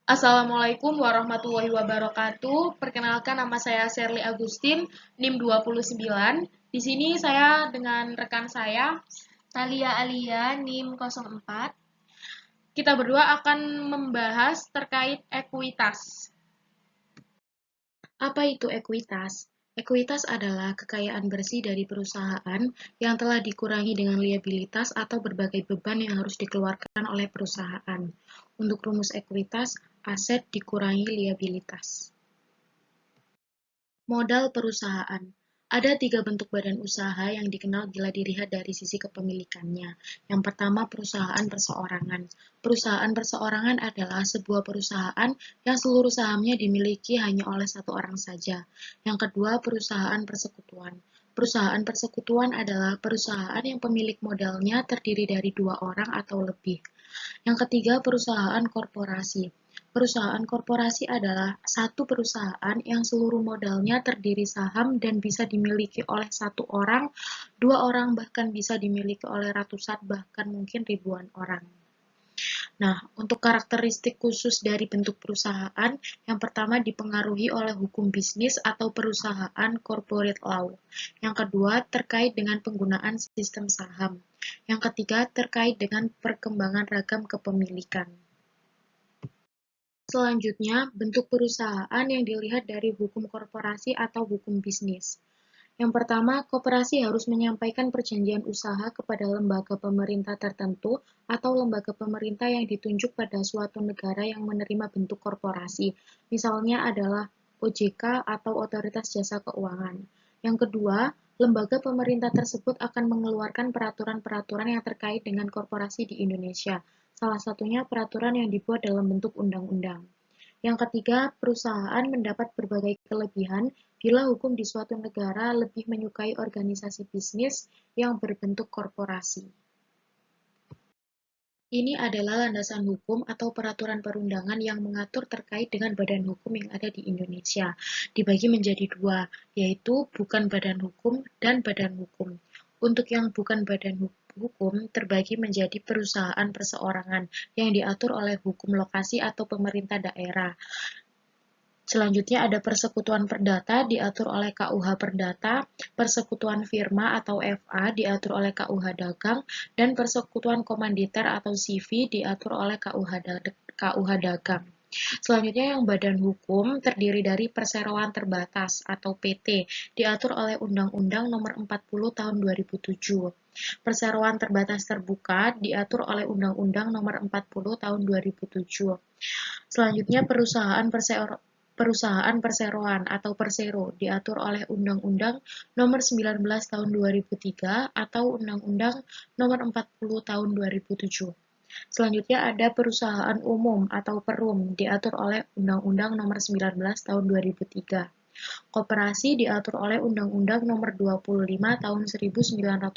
Assalamualaikum warahmatullahi wabarakatuh. Perkenalkan nama saya Sherly Agustin, NIM 29. Di sini saya dengan rekan saya, Talia Alia NIM 04. kita berdua akan membahas terkait ekuitas. Apa itu ekuitas? Ekuitas adalah kekayaan bersih dari perusahaan yang telah dikurangi dengan liabilitas atau berbagai beban yang harus dikeluarkan oleh perusahaan. Untuk rumus ekuitas, aset dikurangi liabilitas. Modal perusahaan. Ada 3 bentuk badan usaha yang dikenal bila dilihat dari sisi kepemilikannya. Yang pertama, perusahaan perseorangan. Perusahaan perseorangan adalah sebuah perusahaan yang seluruh sahamnya dimiliki hanya oleh satu orang saja. Yang kedua, perusahaan persekutuan. Perusahaan persekutuan adalah perusahaan yang pemilik modalnya terdiri dari 2 orang atau lebih. Yang ketiga, perusahaan korporasi. Perusahaan korporasi adalah satu perusahaan yang seluruh modalnya terdiri saham dan bisa dimiliki oleh satu orang, 2 orang, bahkan bisa dimiliki oleh ratusan, bahkan mungkin ribuan orang. Nah, untuk karakteristik khusus dari bentuk perusahaan, yang pertama dipengaruhi oleh hukum bisnis atau perusahaan corporate law. Yang kedua, terkait dengan penggunaan sistem saham. Yang ketiga, terkait dengan perkembangan ragam kepemilikan. Selanjutnya, bentuk perusahaan yang dilihat dari hukum korporasi atau hukum bisnis. Yang pertama, koperasi harus menyampaikan perjanjian usaha kepada lembaga pemerintah tertentu atau lembaga pemerintah yang ditunjuk pada suatu negara yang menerima bentuk korporasi. Misalnya adalah OJK atau Otoritas Jasa Keuangan. Yang kedua, lembaga pemerintah tersebut akan mengeluarkan peraturan-peraturan yang terkait dengan korporasi di Indonesia. Salah satunya peraturan yang dibuat dalam bentuk undang-undang. Yang ketiga, perusahaan mendapat berbagai kelebihan bila hukum di suatu negara lebih menyukai organisasi bisnis yang berbentuk korporasi. Ini adalah landasan hukum atau peraturan perundangan yang mengatur terkait dengan badan hukum yang ada di Indonesia. Dibagi menjadi 2, yaitu bukan badan hukum dan badan hukum. Untuk yang bukan badan hukum terbagi menjadi perusahaan perseorangan yang diatur oleh hukum lokasi atau pemerintah daerah. Selanjutnya ada persekutuan perdata diatur oleh KUH Perdata, persekutuan firma atau FA diatur oleh KUH Dagang, dan persekutuan komanditer atau CV diatur oleh KUH Dagang. Selanjutnya yang badan hukum terdiri dari perseroan terbatas atau PT diatur oleh Undang-Undang Nomor 40 Tahun 2007. Perseroan terbatas terbuka diatur oleh Undang-Undang Nomor 40 Tahun 2007. Selanjutnya perusahaan perseroan atau persero diatur oleh Undang-Undang Nomor 19 Tahun 2003 atau Undang-Undang Nomor 40 Tahun 2007. Selanjutnya ada perusahaan umum atau perum diatur oleh Undang-Undang Nomor 19 Tahun 2003. Koperasi diatur oleh Undang-Undang Nomor 25 Tahun 1992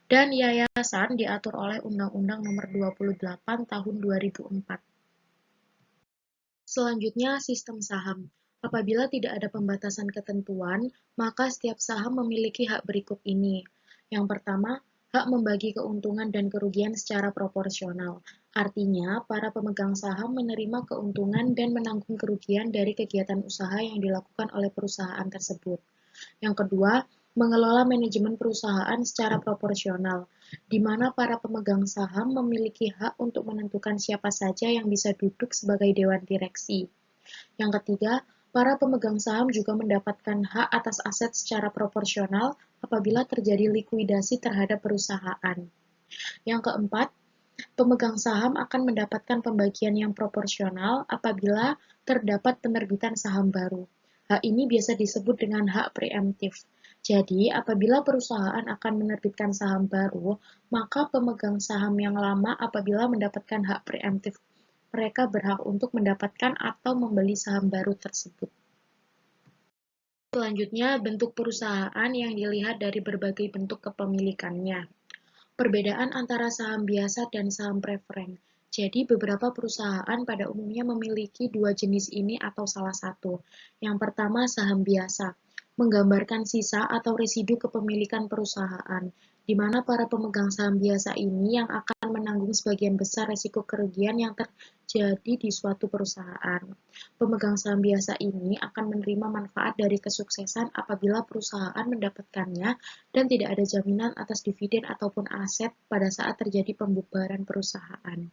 dan yayasan diatur oleh Undang-Undang Nomor 28 Tahun 2004. Selanjutnya, sistem saham. Apabila tidak ada pembatasan ketentuan, maka setiap saham memiliki hak berikut ini. Yang pertama, hak membagi keuntungan dan kerugian secara proporsional. Artinya, para pemegang saham menerima keuntungan dan menanggung kerugian dari kegiatan usaha yang dilakukan oleh perusahaan tersebut. Yang kedua, mengelola manajemen perusahaan secara proporsional, di mana para pemegang saham memiliki hak untuk menentukan siapa saja yang bisa duduk sebagai dewan direksi. Yang ketiga, para pemegang saham juga mendapatkan hak atas aset secara proporsional apabila terjadi likuidasi terhadap perusahaan. Yang keempat, pemegang saham akan mendapatkan pembagian yang proporsional apabila terdapat penerbitan saham baru. Hak ini biasa disebut dengan hak preemptif. Jadi, apabila perusahaan akan menerbitkan saham baru, maka pemegang saham yang lama apabila mendapatkan hak preemptif, mereka berhak untuk mendapatkan atau membeli saham baru tersebut. Selanjutnya, bentuk perusahaan yang dilihat dari berbagai bentuk kepemilikannya. Perbedaan antara saham biasa dan saham preferen. Jadi, beberapa perusahaan pada umumnya memiliki 2 jenis ini atau salah satu. Yang pertama, saham biasa, menggambarkan sisa atau residu kepemilikan perusahaan, di mana para pemegang saham biasa ini yang akan menanggung sebagian besar resiko kerugian yang terjadi di suatu perusahaan. Pemegang saham biasa ini akan menerima manfaat dari kesuksesan apabila perusahaan mendapatkannya dan tidak ada jaminan atas dividen ataupun aset pada saat terjadi pembubaran perusahaan.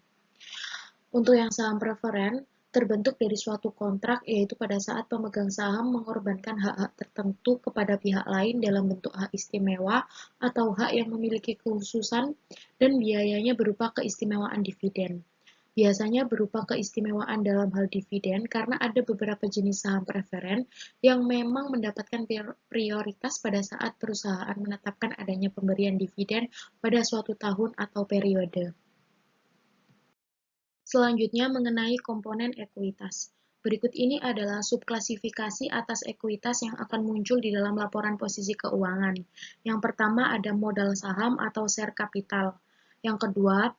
Untuk yang saham preferen, terbentuk dari suatu kontrak, yaitu pada saat pemegang saham mengorbankan hak-hak tertentu kepada pihak lain dalam bentuk hak istimewa atau hak yang memiliki kekhususan dan biayanya berupa keistimewaan dividen. Biasanya berupa keistimewaan dalam hal dividen karena ada beberapa jenis saham preferen yang memang mendapatkan prioritas pada saat perusahaan menetapkan adanya pemberian dividen pada suatu tahun atau periode. Selanjutnya mengenai komponen ekuitas. Berikut ini adalah subklasifikasi atas ekuitas yang akan muncul di dalam laporan posisi keuangan. Yang pertama ada modal saham atau share capital. Yang kedua,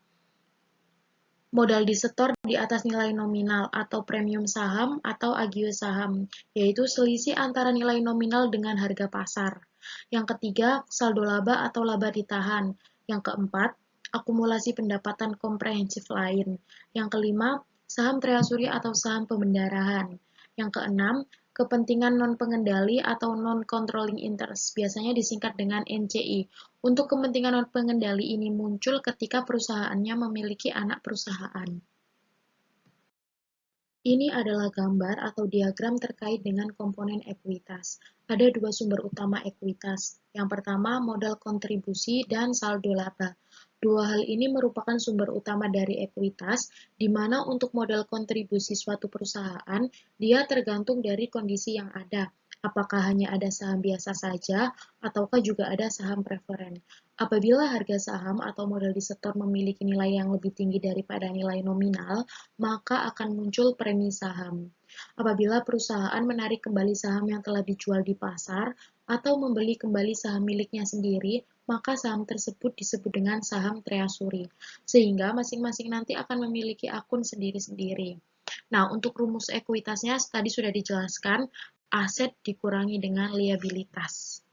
modal disetor di atas nilai nominal atau premium saham atau agio saham, yaitu selisih antara nilai nominal dengan harga pasar. Yang ketiga, saldo laba atau laba ditahan. Yang keempat, akumulasi pendapatan komprehensif lain. Yang kelima, saham treasury atau saham pembendarahan. Yang keenam, kepentingan non-pengendali atau non-controlling interest, biasanya disingkat dengan NCI. Untuk kepentingan non-pengendali ini muncul ketika perusahaannya memiliki anak perusahaan. Ini adalah gambar atau diagram terkait dengan komponen ekuitas. Ada dua sumber utama ekuitas. Yang pertama, modal kontribusi dan saldo laba. Dua hal ini merupakan sumber utama dari ekuitas, di mana untuk modal kontribusi suatu perusahaan, dia tergantung dari kondisi yang ada. Apakah hanya ada saham biasa saja, ataukah juga ada saham preferen. Apabila harga saham atau modal disetor memiliki nilai yang lebih tinggi daripada nilai nominal, maka akan muncul premi saham. Apabila perusahaan menarik kembali saham yang telah dijual di pasar atau membeli kembali saham miliknya sendiri, maka saham tersebut disebut dengan saham treasury, sehingga masing-masing nanti akan memiliki akun sendiri-sendiri. Nah, untuk rumus ekuitasnya tadi sudah dijelaskan, aset dikurangi dengan liabilitas.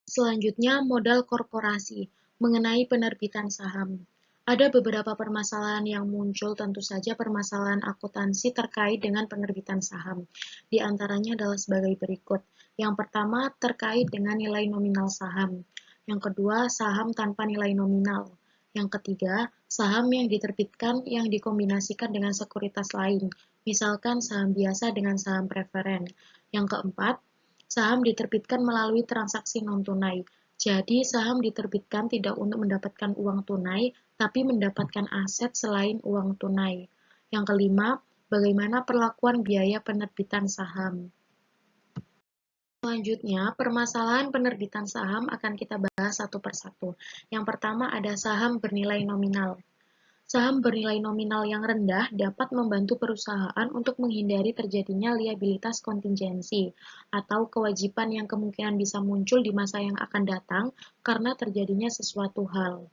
Selanjutnya, modal korporasi mengenai penerbitan saham. Ada beberapa permasalahan yang muncul, tentu saja permasalahan akuntansi terkait dengan penerbitan saham. Di antaranya adalah sebagai berikut. Yang pertama, terkait dengan nilai nominal saham. Yang kedua, saham tanpa nilai nominal. Yang ketiga, saham yang diterbitkan yang dikombinasikan dengan sekuritas lain, misalkan saham biasa dengan saham preferen. Yang keempat, saham diterbitkan melalui transaksi non-tunai. Jadi, saham diterbitkan tidak untuk mendapatkan uang tunai, tapi mendapatkan aset selain uang tunai. Yang kelima, bagaimana perlakuan biaya penerbitan saham. Selanjutnya, permasalahan penerbitan saham akan kita bahas satu persatu. Yang pertama ada saham bernilai nominal. Saham bernilai nominal yang rendah dapat membantu perusahaan untuk menghindari terjadinya liabilitas kontingensi atau kewajiban yang kemungkinan bisa muncul di masa yang akan datang karena terjadinya sesuatu hal.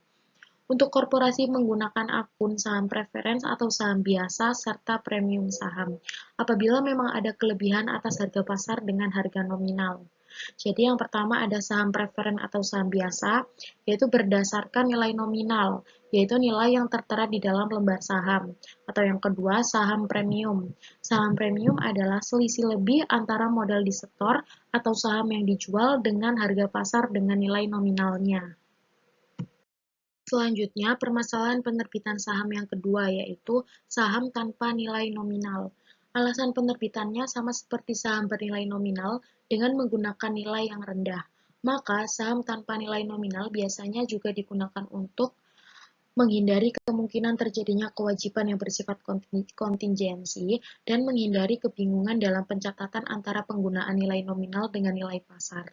Untuk korporasi menggunakan akun saham preference atau saham biasa serta premium saham, apabila memang ada kelebihan atas harga pasar dengan harga nominal. Jadi yang pertama ada saham preferen atau saham biasa, yaitu berdasarkan nilai nominal, yaitu nilai yang tertera di dalam lembar saham. Atau yang kedua, saham premium. Saham premium adalah selisih lebih antara modal disetor atau saham yang dijual dengan harga pasar dengan nilai nominalnya. Selanjutnya, permasalahan penerbitan saham yang kedua, yaitu saham tanpa nilai nominal. Alasan penerbitannya sama seperti saham bernilai nominal dengan menggunakan nilai yang rendah. Maka, saham tanpa nilai nominal biasanya juga digunakan untuk menghindari kemungkinan terjadinya kewajiban yang bersifat kontingensi dan menghindari kebingungan dalam pencatatan antara penggunaan nilai nominal dengan nilai pasar.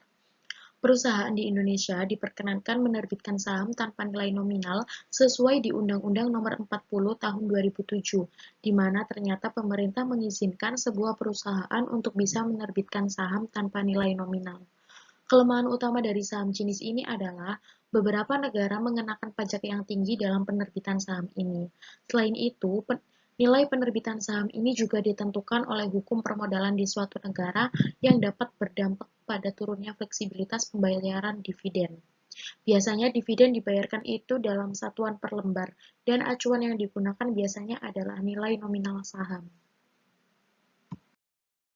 Perusahaan di Indonesia diperkenankan menerbitkan saham tanpa nilai nominal sesuai di Undang-Undang Nomor 40 Tahun 2007, di mana ternyata pemerintah mengizinkan sebuah perusahaan untuk bisa menerbitkan saham tanpa nilai nominal. Kelemahan utama dari saham jenis ini adalah beberapa negara mengenakan pajak yang tinggi dalam penerbitan saham ini. Selain itu, nilai penerbitan saham ini juga ditentukan oleh hukum permodalan di suatu negara yang dapat berdampak pada turunnya fleksibilitas pembayaran dividen. Biasanya dividen dibayarkan itu dalam satuan per lembar, dan acuan yang digunakan biasanya adalah nilai nominal saham.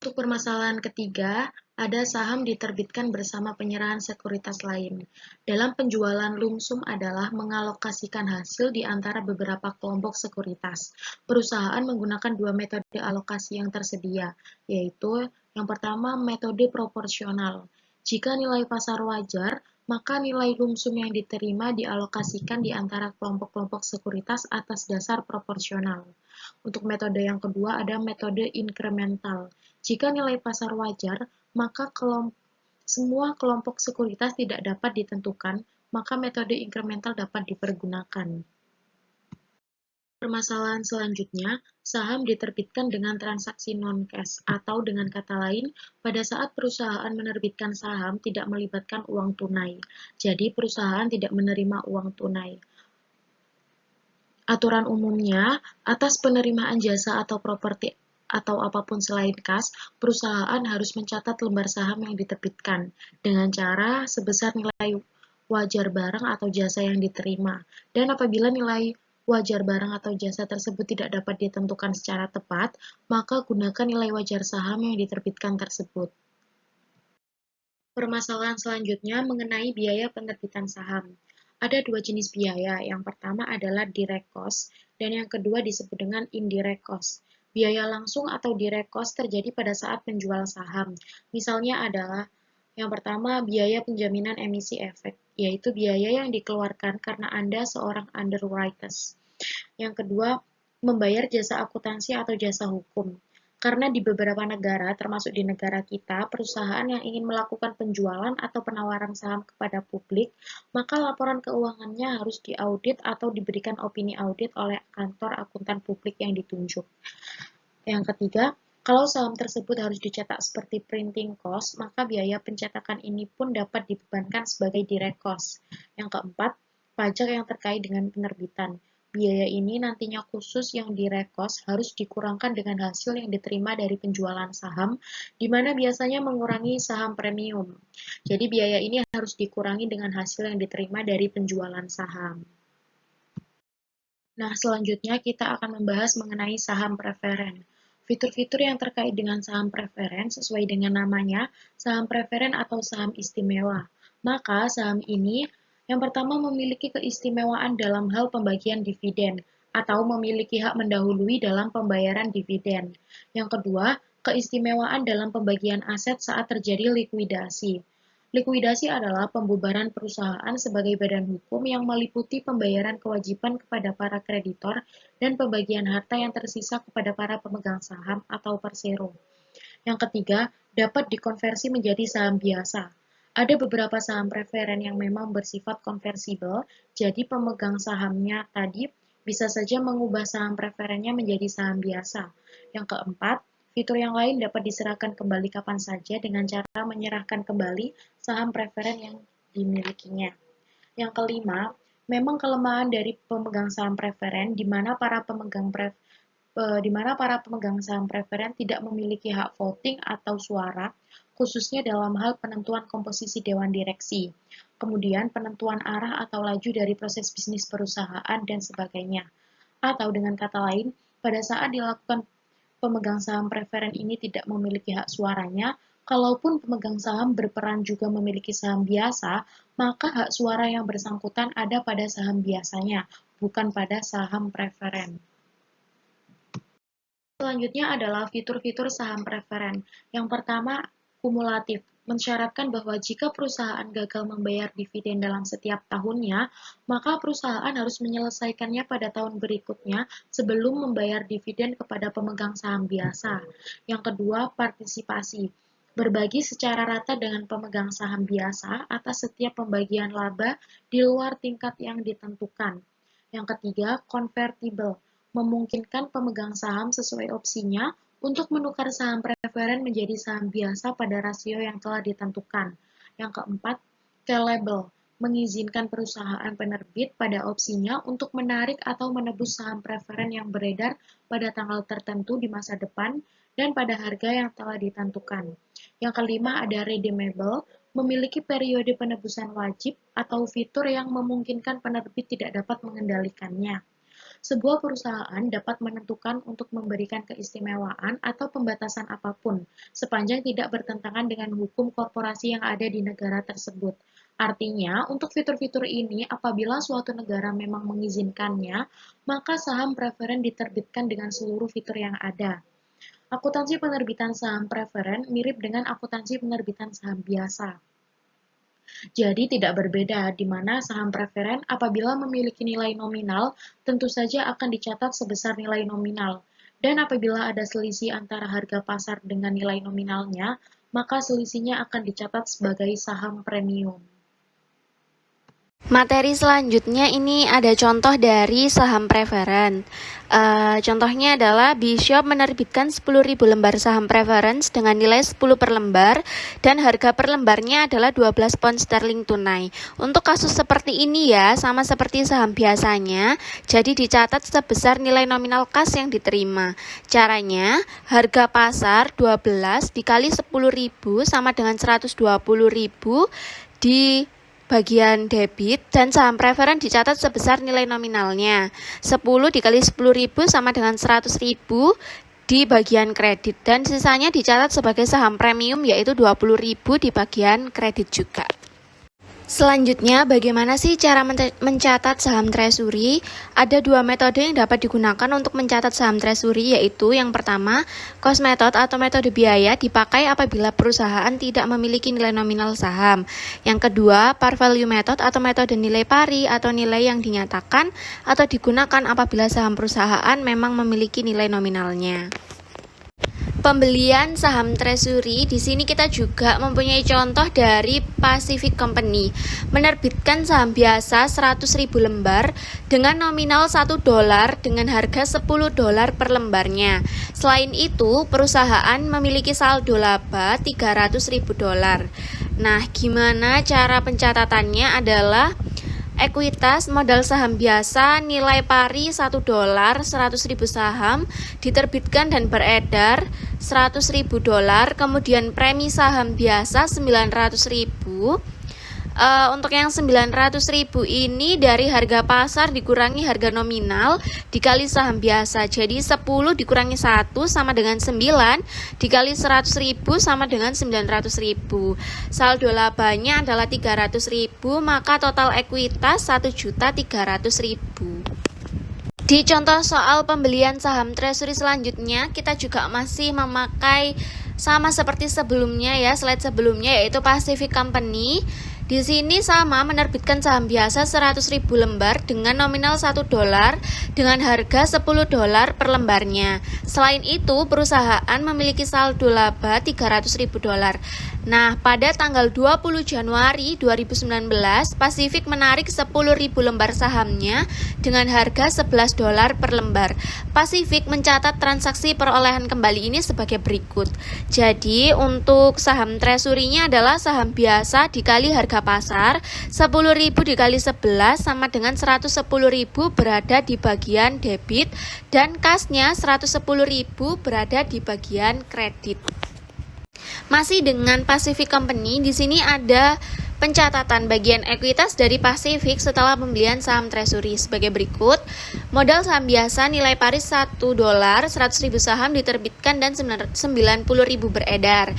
Untuk permasalahan ketiga, ada saham diterbitkan bersama penyerahan sekuritas lain. Dalam penjualan lumsum adalah mengalokasikan hasil di antara beberapa kelompok sekuritas. Perusahaan menggunakan dua metode alokasi yang tersedia, yaitu yang pertama metode proporsional. Jika nilai pasar wajar, maka nilai lumsum yang diterima dialokasikan di antara kelompok-kelompok sekuritas atas dasar proporsional. Untuk metode yang kedua ada metode inkremental. Jika nilai pasar wajar, maka semua kelompok sekuritas tidak dapat ditentukan, maka metode inkremental dapat dipergunakan. Permasalahan selanjutnya, saham diterbitkan dengan transaksi non-cash, atau dengan kata lain, pada saat perusahaan menerbitkan saham tidak melibatkan uang tunai. Jadi, perusahaan tidak menerima uang tunai. Aturan umumnya, atas penerimaan jasa atau properti atau apapun selain kas, perusahaan harus mencatat lembar saham yang diterbitkan dengan cara sebesar nilai wajar barang atau jasa yang diterima. Dan apabila nilai wajar barang atau jasa tersebut tidak dapat ditentukan secara tepat, maka gunakan nilai wajar saham yang diterbitkan tersebut. Permasalahan selanjutnya mengenai biaya penerbitan saham. Ada dua jenis biaya, yang pertama adalah direct cost, dan yang kedua disebut dengan indirect cost. Biaya langsung atau direct cost terjadi pada saat menjual saham. Misalnya adalah yang pertama biaya penjaminan emisi efek, yaitu biaya yang dikeluarkan karena Anda seorang underwriters. Yang kedua, membayar jasa akuntansi atau jasa hukum. Karena di beberapa negara, termasuk di negara kita, perusahaan yang ingin melakukan penjualan atau penawaran saham kepada publik, maka laporan keuangannya harus diaudit atau diberikan opini audit oleh kantor akuntan publik yang ditunjuk. Yang ketiga, kalau saham tersebut harus dicetak seperti printing cost, maka biaya pencetakan ini pun dapat dibebankan sebagai direct cost. Yang keempat, pajak yang terkait dengan penerbitan. Biaya ini nantinya khusus yang direct cost harus dikurangkan dengan hasil yang diterima dari penjualan saham, di mana biasanya mengurangi saham premium. Jadi biaya ini harus dikurangi dengan hasil yang diterima dari penjualan saham. Nah, selanjutnya kita akan membahas mengenai saham preferen. Fitur-fitur yang terkait dengan saham preferen sesuai dengan namanya, saham preferen atau saham istimewa. Maka saham ini yang pertama memiliki keistimewaan dalam hal pembagian dividen atau memiliki hak mendahului dalam pembayaran dividen. Yang kedua, keistimewaan dalam pembagian aset saat terjadi likuidasi. Likuidasi adalah pembubaran perusahaan sebagai badan hukum yang meliputi pembayaran kewajiban kepada para kreditor dan pembagian harta yang tersisa kepada para pemegang saham atau persero. Yang ketiga, dapat dikonversi menjadi saham biasa. Ada beberapa saham preferen yang memang bersifat konversibel, jadi pemegang sahamnya tadi bisa saja mengubah saham preferennya menjadi saham biasa. Yang keempat, fitur yang lain dapat diserahkan kembali kapan saja dengan cara menyerahkan kembali saham preferen yang dimilikinya. Yang kelima, memang kelemahan dari pemegang saham preferen di mana para pemegang saham preferen tidak memiliki hak voting atau suara, khususnya dalam hal penentuan komposisi dewan direksi, kemudian penentuan arah atau laju dari proses bisnis perusahaan, dan sebagainya. Atau dengan kata lain, pada saat dilakukan pemegang saham preferen ini tidak memiliki hak suaranya, kalaupun pemegang saham berperan juga memiliki saham biasa, maka hak suara yang bersangkutan ada pada saham biasanya, bukan pada saham preferen. Selanjutnya adalah fitur-fitur saham preferen. Yang pertama, kumulatif, mensyaratkan bahwa jika perusahaan gagal membayar dividen dalam setiap tahunnya, maka perusahaan harus menyelesaikannya pada tahun berikutnya sebelum membayar dividen kepada pemegang saham biasa. Yang kedua, partisipasi, berbagi secara rata dengan pemegang saham biasa atas setiap pembagian laba di luar tingkat yang ditentukan. Yang ketiga, convertible, memungkinkan pemegang saham sesuai opsinya untuk menukar saham preferen menjadi saham biasa pada rasio yang telah ditentukan. Yang keempat, callable, mengizinkan perusahaan penerbit pada opsinya untuk menarik atau menebus saham preferen yang beredar pada tanggal tertentu di masa depan dan pada harga yang telah ditentukan. Yang kelima ada redeemable, memiliki periode penebusan wajib atau fitur yang memungkinkan penerbit tidak dapat mengendalikannya. Sebuah perusahaan dapat menentukan untuk memberikan keistimewaan atau pembatasan apapun, sepanjang tidak bertentangan dengan hukum korporasi yang ada di negara tersebut. Artinya, untuk fitur-fitur ini, apabila suatu negara memang mengizinkannya, maka saham preferen diterbitkan dengan seluruh fitur yang ada. Akuntansi penerbitan saham preferen mirip dengan akuntansi penerbitan saham biasa. Jadi tidak berbeda, di mana saham preferen apabila memiliki nilai nominal, tentu saja akan dicatat sebesar nilai nominal. Dan apabila ada selisih antara harga pasar dengan nilai nominalnya, maka selisihnya akan dicatat sebagai saham premium. Materi selanjutnya ini ada contoh dari saham preferen. Contohnya adalah Bishop menerbitkan 10.000 lembar saham preference dengan nilai 10 per lembar dan harga per lembarnya adalah 12 pound sterling tunai. Untuk kasus seperti ini ya, sama seperti saham biasanya, jadi dicatat sebesar nilai nominal kas yang diterima. Caranya, harga pasar 12 dikali 10.000 sama dengan 120.000 di bagian debit dan saham preferen dicatat sebesar nilai nominalnya. 10 dikali 10.000 sama dengan 100.000 di bagian kredit dan sisanya dicatat sebagai saham premium yaitu 20.000 di bagian kredit juga. Selanjutnya, bagaimana sih cara mencatat saham treasury? Ada dua metode yang dapat digunakan untuk mencatat saham treasury, yaitu yang pertama, cost method atau metode biaya dipakai apabila perusahaan tidak memiliki nilai nominal saham. Yang kedua, par value method atau metode nilai pari atau nilai yang dinyatakan atau digunakan apabila saham perusahaan memang memiliki nilai nominalnya. Pembelian saham treasury, di sini kita juga mempunyai contoh dari Pacific Company. Menerbitkan saham biasa 100.000 lembar dengan nominal $1 dengan harga $10 per lembarnya. Selain itu, perusahaan memiliki saldo laba $300.000. Nah, gimana cara pencatatannya adalah ekuitas modal saham biasa nilai pari $1, 100.000 saham diterbitkan dan beredar $100.000, kemudian premi saham biasa 900.000. Untuk yang 900.000 ini dari harga pasar dikurangi harga nominal dikali saham biasa. Jadi 10 dikurangi 1 sama dengan 9 dikali 100.000 sama dengan 900.000. Saldo labanya adalah 300.000, maka total ekuitas 1.300.000. Di contoh soal pembelian saham treasury selanjutnya, kita juga masih memakai sama seperti sebelumnya ya, slide sebelumnya, yaitu Pacific Company. Di sini sama menerbitkan saham biasa 100.000 lembar dengan nominal $1 dengan harga $10 per lembarnya. Selain itu, perusahaan memiliki saldo laba $300.000. Nah, pada tanggal 20 Januari 2019, Pacific menarik 10.000 lembar sahamnya dengan harga $11 per lembar. Pacific mencatat transaksi perolehan kembali ini sebagai berikut. Jadi, untuk saham treasury-nya adalah saham biasa dikali harga pasar, 10.000 dikali 11 sama dengan 110.000 berada di bagian debit dan kasnya 110.000 berada di bagian kredit. Masih dengan Pacific Company, di sini ada pencatatan bagian ekuitas dari Pacific setelah pembelian saham treasury sebagai berikut. Modal saham biasa nilai pari $1, 100.000 saham diterbitkan dan 90.000 beredar.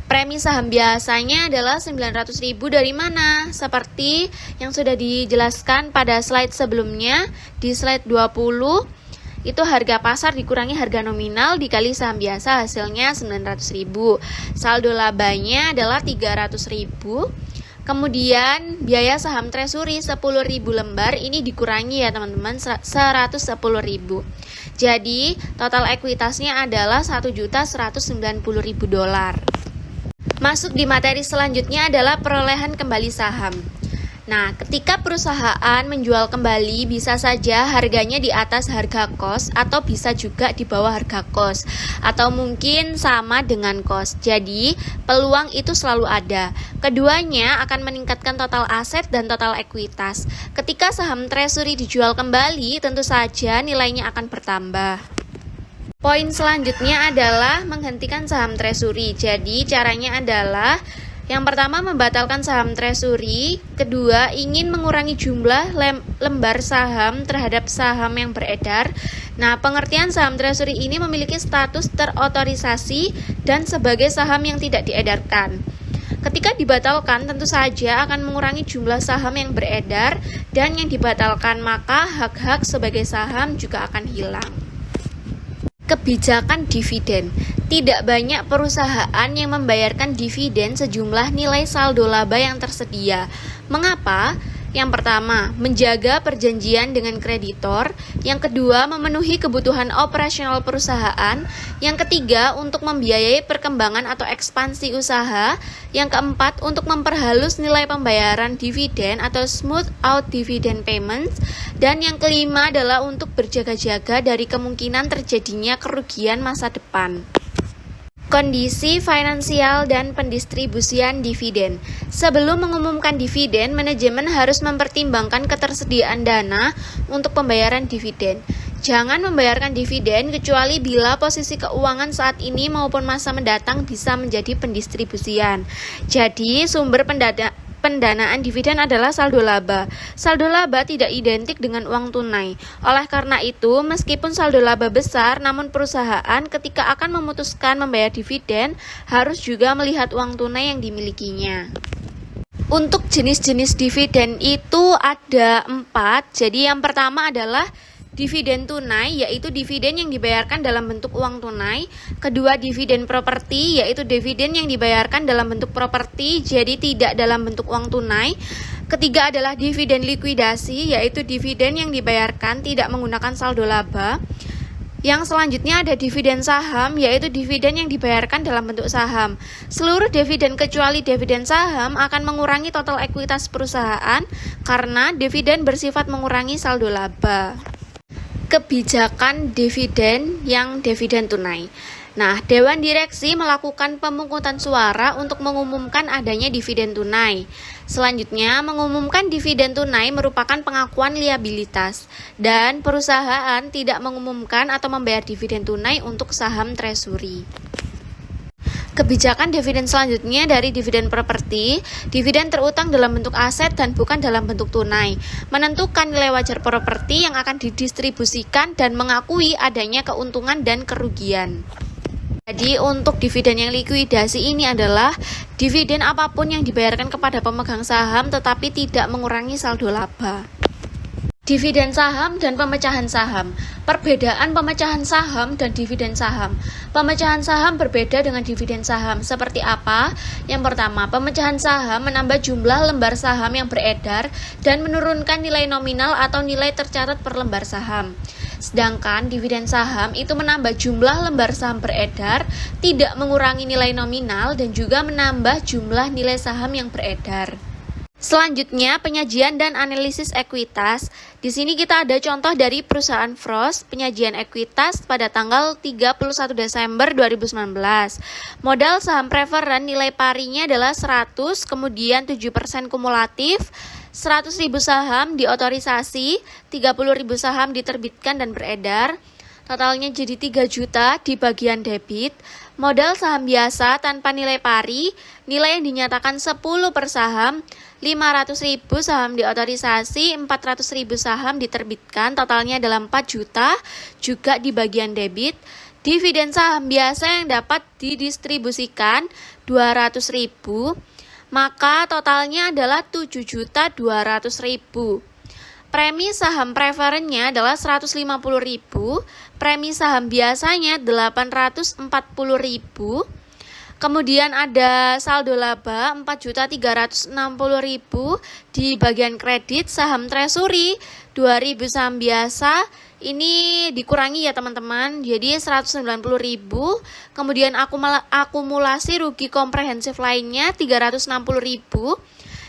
Premi saham biasanya adalah 900.000 dari mana? Seperti yang sudah dijelaskan pada slide sebelumnya, di slide 20, itu harga pasar dikurangi harga nominal dikali saham biasa, hasilnya 900.000. Saldo labanya adalah 300.000. Kemudian biaya saham treasury 10.000 lembar ini dikurangi ya teman-teman, 110.000. Jadi total ekuitasnya adalah $1.190.000. Masuk di materi selanjutnya adalah perolehan kembali saham. Nah, ketika perusahaan menjual kembali, bisa saja harganya di atas harga kos atau bisa juga di bawah harga kos atau mungkin sama dengan kos. Jadi, peluang itu selalu ada. Keduanya akan meningkatkan total aset dan total ekuitas. Ketika saham treasury dijual kembali, tentu saja nilainya akan bertambah. Poin selanjutnya adalah menghentikan saham treasury. Jadi, caranya adalah Yang pertama, membatalkan saham treasury. Kedua, ingin mengurangi jumlah lembar saham terhadap saham yang beredar. Nah, pengertian saham treasury ini memiliki status terotorisasi dan sebagai saham yang tidak diedarkan. Ketika dibatalkan, tentu saja akan mengurangi jumlah saham yang beredar, dan yang dibatalkan maka hak-hak sebagai saham juga akan hilang. Kebijakan dividen. Tidak banyak perusahaan yang membayarkan dividen sejumlah nilai saldo laba yang tersedia. Mengapa? Yang pertama, menjaga perjanjian dengan kreditor. Yang kedua, memenuhi kebutuhan operasional perusahaan. Yang ketiga, untuk membiayai perkembangan atau ekspansi usaha. Yang keempat, untuk memperhalus nilai pembayaran dividen atau smooth out dividend payments. Dan yang kelima adalah untuk berjaga-jaga dari kemungkinan terjadinya kerugian masa depan. Kondisi finansial dan pendistribusian dividen. Sebelum mengumumkan dividen, manajemen harus mempertimbangkan ketersediaan dana untuk pembayaran dividen. Jangan membayarkan dividen kecuali bila posisi keuangan saat ini maupun masa mendatang bisa menjadi pendistribusian. Jadi, sumber pendanaan dividen adalah saldo laba. Saldo laba tidak identik dengan uang tunai. Oleh karena itu, meskipun saldo laba besar, namun perusahaan ketika akan memutuskan membayar dividen harus juga melihat uang tunai yang dimilikinya. Untuk jenis-jenis dividen itu ada 4. Jadi yang pertama adalah dividen tunai, yaitu dividen yang dibayarkan dalam bentuk uang tunai. Kedua, dividen properti, yaitu dividen yang dibayarkan dalam bentuk properti, jadi tidak dalam bentuk uang tunai. Ketiga adalah dividen likuidasi, yaitu dividen yang dibayarkan tidak menggunakan saldo laba. Yang selanjutnya ada dividen saham, yaitu dividen yang dibayarkan dalam bentuk saham. Seluruh dividen kecuali dividen saham akan mengurangi total ekuitas perusahaan karena dividen bersifat mengurangi saldo laba. Kebijakan dividen yang dividen tunai. Nah, Dewan Direksi melakukan pemungutan suara untuk mengumumkan adanya dividen tunai. Selanjutnya, mengumumkan dividen tunai merupakan pengakuan liabilitas, dan perusahaan tidak mengumumkan atau membayar dividen tunai untuk saham treasury. Kebijakan dividen selanjutnya dari dividen properti. Dividen terutang dalam bentuk aset dan bukan dalam bentuk tunai. Menentukan nilai wajar properti yang akan didistribusikan dan mengakui adanya keuntungan dan kerugian. Jadi untuk dividen yang likuidasi ini adalah dividen apapun yang dibayarkan kepada pemegang saham tetapi tidak mengurangi saldo laba. Dividen saham dan pemecahan saham. Perbedaan pemecahan saham dan dividen saham. Pemecahan saham berbeda dengan dividen saham. Seperti apa? Yang pertama, pemecahan saham menambah jumlah lembar saham yang beredar dan menurunkan nilai nominal atau nilai tercatat per lembar saham. Sedangkan dividen saham itu menambah jumlah lembar saham beredar, tidak mengurangi nilai nominal dan juga menambah jumlah nilai saham yang beredar. Selanjutnya, penyajian dan analisis ekuitas. Di sini kita ada contoh dari perusahaan Frost, penyajian ekuitas pada tanggal 31 Desember 2019. Modal saham preferen nilai parinya adalah 100, kemudian 7% kumulatif, 100.000 saham diotorisasi, 30.000 saham diterbitkan dan beredar. Totalnya jadi 3 juta di bagian debit. Modal saham biasa tanpa nilai pari, nilai yang dinyatakan 10 per saham, 500.000 saham diotorisasi, 400.000 saham diterbitkan, totalnya adalah 4 juta, juga di bagian debit. Dividen saham biasa yang dapat didistribusikan 200.000, maka totalnya adalah 7.200.000. Premi saham preferennya adalah 150.000, premi saham biasanya 840.000. Kemudian ada saldo laba 4.360.000 di bagian kredit. Saham treasury 2.000 saham biasa ini dikurangi ya teman-teman, jadi 190.000. Kemudian akumulasi rugi komprehensif lainnya 360.000.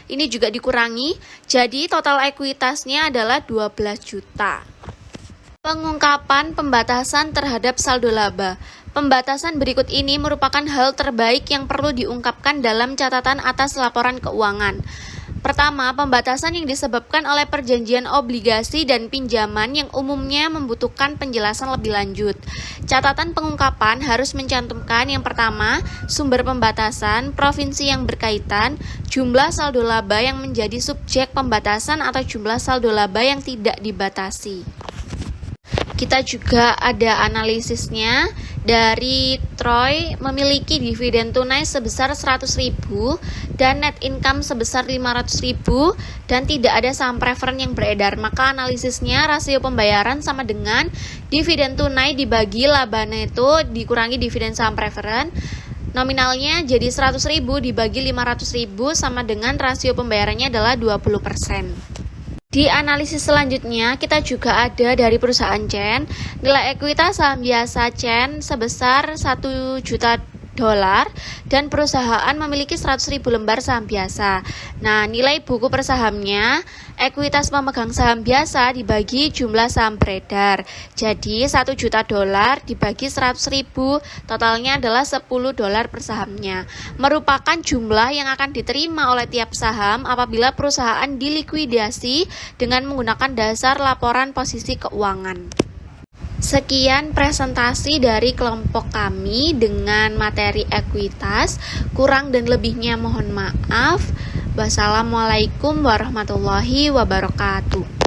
Ini juga dikurangi, jadi total ekuitasnya adalah 12 juta. Pengungkapan pembatasan terhadap saldo laba. Pembatasan berikut ini merupakan hal terbaik yang perlu diungkapkan dalam catatan atas laporan keuangan. Pertama, pembatasan yang disebabkan oleh perjanjian obligasi dan pinjaman yang umumnya membutuhkan penjelasan lebih lanjut. Catatan pengungkapan harus mencantumkan yang pertama, sumber pembatasan, provinsi yang berkaitan, jumlah saldo laba yang menjadi subjek pembatasan atau jumlah saldo laba yang tidak dibatasi. Kita juga ada analisisnya. Dari Troy memiliki dividen tunai sebesar 100.000 dan net income sebesar 500.000 dan tidak ada saham preferen yang beredar. Maka analisisnya rasio pembayaran sama dengan dividen tunai dibagi laba neto dikurangi dividen saham preferen. Nominalnya jadi 100.000 dibagi 500.000 sama dengan rasio pembayarannya adalah 20%. Di analisis selanjutnya, kita juga ada dari perusahaan Chen. Nilai ekuitas saham biasa Chen sebesar 1 juta dolar dan perusahaan memiliki 100.000 lembar saham biasa. Nah, nilai buku per sahamnya, ekuitas pemegang saham biasa dibagi jumlah saham beredar. Jadi 1 juta dolar dibagi 100.000, totalnya adalah 10 dolar per sahamnya. Merupakan jumlah yang akan diterima oleh tiap saham apabila perusahaan dilikuidasi dengan menggunakan dasar laporan posisi keuangan. Sekian presentasi dari kelompok kami dengan materi ekuitas. Kurang dan lebihnya mohon maaf. Wassalamualaikum warahmatullahi wabarakatuh.